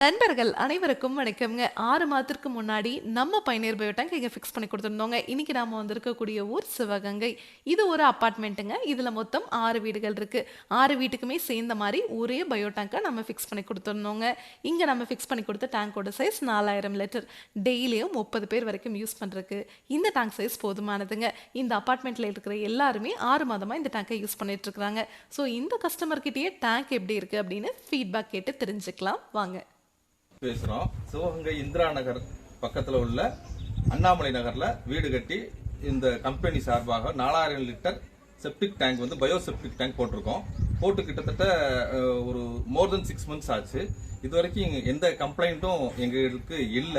நண்பர்கள் அனைவருக்கும் வணக்கம்ங்க. 6 மாதத்திற்கு முன்னாடி நம்ம பயணியர் பயோடேங்க் இங்க ஃபிக்ஸ் பண்ணி குடுத்துருந்தோங்க. இன்னைக்கு நாம வந்திருக்கக்கூடிய ஊர் சிவகங்கை. இது ஒரு அபார்ட்மெண்ட்டுங்க. இதுல மொத்தம் 6 வீடுகள் இருக்கு. 6 வீட்டுக்குமே சேர்ந்த மாரி ஒரே பயோடேங்க நம்ம ஃபிக்ஸ் பண்ணி குடுத்துருந்தோங்க. இங்க நம்ம ஃபிக்ஸ் பண்ணி குடுத்த டேங்கோட சைஸ் 4000 லிட்டர். டெய்லியும் 30 பேர் வரைக்கும் யூஸ் பண்றதுக்கு இந்த டேங்க் சைஸ் போதுமானதுங்க. இந்த அபார்ட்மெண்ட்ல இருக்கிற எல்லாருமே 6 மாதமா இந்த டேங்கை யூஸ் பண்ணிட்டு இருக்காங்க. ஸோ இந்த கஸ்டமர் கிட்டயே டேங்க் எப்படி இருக்கு அப்படின்னு ஃபீட்பேக் கேட்டு தெரிஞ்சுக்கலாம் வாங்க. பேசுறோம். சிவகங்கை இந்திரா நகர் பக்கத்துல உள்ள அண்ணாமலை நகர்ல வீடு கட்டி இந்த கம்பெனி சார்பாக 4000 லிட்டர் செப்டிக் டேங்க் வந்து பயோ செப்டிக் டேங்க் போட்டிருக்கோம். போட்டு கிட்டத்தட்ட ஒரு மோர் தென் 6 months ஆச்சு. இது வரைக்கும் எந்த கம்ப்ளைண்ட்டும் எங்களுக்கு இல்ல.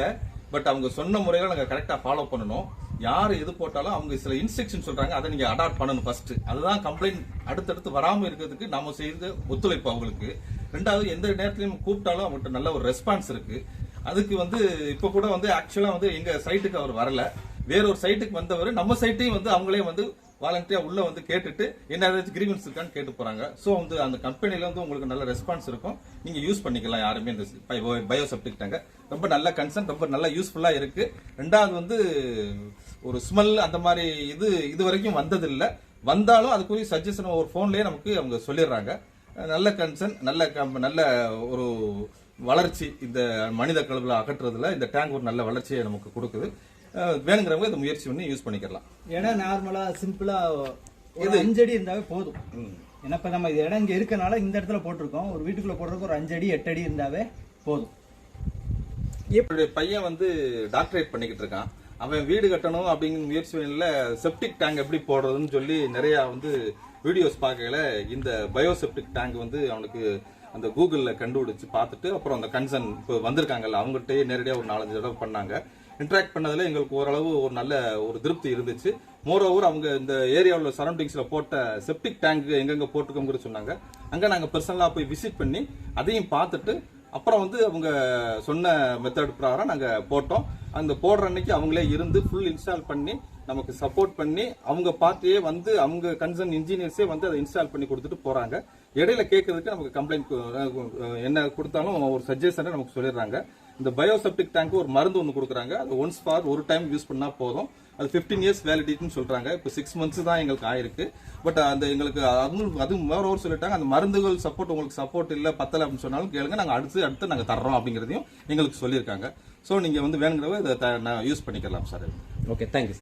பட் அவங்க சொன்ன முறையில நாங்க கரெக்டா ஃபாலோ பண்ணணும். யார் எது போட்டாலும் அவங்க சில இன்ஸ்ட்ரக்ஷன் சொல்றாங்க, அதை நீங்க அடாப்ட் பண்ணணும் ஃபர்ஸ்ட். அதுதான் கம்ப்ளைண்ட் அடுத்தடுத்து வராம இருக்கிறதுக்கு நாம செய்த ஒத்துழைப்பு அவங்களுக்கு. ரெண்டாவது, எந்த நேரத்திலையும் கூப்பிட்டாலும் அவங்ககிட்ட நல்ல ஒரு ரெஸ்பான்ஸ் இருக்கு. அதுக்கு வந்து இப்ப கூட வந்து ஆக்சுவலா வந்து எங்க சைட்டுக்கு அவர் வரல, வேற ஒரு சைட்டுக்கு வந்தவர் நம்ம சைட்டையும் வந்து அவங்களே வந்து வாலண்டியா உள்ள வந்து கேட்டுட்டு என்ன ஏதாச்சும் கிரீவன்ஸ் இருக்கான்னு கேட்டு போறாங்க. சோ வந்து அந்த கம்பெனில வந்து உங்களுக்கு நல்ல ரெஸ்பான்ஸ் இருக்கும். நீங்க யூஸ் பண்ணிக்கலாம் யாருமே இந்த பயோசெப்டிக் டேங்க. ரொம்ப நல்ல கன்சர்ன், ரொம்ப நல்ல யூஸ்ஃபுல்லா இருக்கு. ரெண்டாவது வந்து ஒரு ஸ்மெல் அந்த மாதிரி இது வரைக்கும் வந்தது இல்ல. வந்தாலும் அதுக்குரிய சஜஷன் ஒரு போன்லயே நமக்கு அவங்க சொல்லிடுறாங்க. நல்ல கன்சர்ன், நல்ல ஒரு வளர்ச்சி இந்த மனித கழிவுகளை அகற்றுறதுல இந்த டேங்க் ஒரு நல்ல வளர்ச்சியை நமக்கு கொடுக்குது. வேணுங்கிறவங்க இதை முயற்சி பண்ணி யூஸ் பண்ணிக்கலாம். இடம் நார்மலா சிம்பிளா ஒரு 5 அடி இருந்தாவே போதும். ஏன்னா இப்ப நம்ம இடம் இங்க இருக்கனால இந்த இடத்துல போட்டிருக்கோம். ஒரு வீட்டுக்குள்ள போடுறதுக்கு ஒரு 5 அடி 8 அடி இருந்தாவே போதும். என்னுடைய பையன் வந்து டாக்டரேட் பண்ணிக்கிட்டு இருக்கான். அவன் வீடு கட்டணும் அப்படிங்கிற முயற்சியில செப்டிக் டேங்க் எப்படி போடுறதுன்னு சொல்லி நிறைய வந்து வீடியோஸ் பார்க்கல. இந்த பயோசெப்டிக் டேங்க் வந்து அவனுக்கு அந்த கூகுள்ல கண்டுபிடிச்சு பார்த்துட்டு அப்புறம் அந்த கன்சர்ன் இப்போ வந்திருக்காங்கல்ல அவங்ககிட்டயே நேரடியாக ஒரு 4-5 தடவை பண்ணாங்க. இன்டராக்ட் பண்ணதுல எங்களுக்கு ஓரளவு ஒரு நல்ல ஒரு திருப்தி இருந்துச்சு. மோரோவர் அவங்க இந்த ஏரியாவில் சரௌண்டிங்ஸ்ல போட்ட செப்டிக் டேங்க் எங்கெங்க போட்டுக்கோங்கிற சொன்னாங்க. அங்க நாங்க பர்சனலா போய் விசிட் பண்ணி அதையும் பார்த்துட்டு அப்புறம் வந்து அவங்க சொன்ன மெத்தட் பிரகாரம் நாங்க போட்டோம். அந்த போடுற அன்னைக்கு அவங்களே இருந்து ஃபுல் இன்ஸ்டால் பண்ணி நமக்கு சப்போர்ட் பண்ணி அவங்க பார்ட்டியே வந்து அவங்க கன்சர்ன் இன்ஜினியர்ஸே வந்து அதை இன்ஸ்டால் பண்ணி கொடுத்துட்டு போறாங்க. இடையில கேட்கறதுக்கு நமக்கு கம்ப்ளைண்ட் என்ன கொடுத்தாலும் ஒரு சஜஷனை நமக்கு சொல்லிடுறாங்க. இந்த பயோசெப்டிக் டேங்க் ஒரு மருந்து ஒன்று கொடுக்குறாங்க. அது ஒன்ஸ் ஃபார் ஒரு டைம் யூஸ் பண்ணா போதும். அது 15 years வேலிடிட்டின்னு சொல்றாங்க. இப்போ 6 months தான் எங்களுக்கு ஆயிருக்கு. பட் அந்த எங்களுக்கு அது மோரோவர் சொல்லிட்டாங்க, அந்த மருந்துகள் சப்போர்ட் உங்களுக்கு சப்போர்ட் இல்ல பத்தல அப்படின்னு சொன்னாலும் கேளுங்க, நாங்க அடுத்து நாங்க தர்றோம் அப்படிங்கறதையும் எங்களுக்கு சொல்லியிருக்காங்க. ஸோ நீங்க வந்து வேணுங்கிறவங்க இதை யூஸ் பண்ணிக்கலாம் சார். Okay, thank you.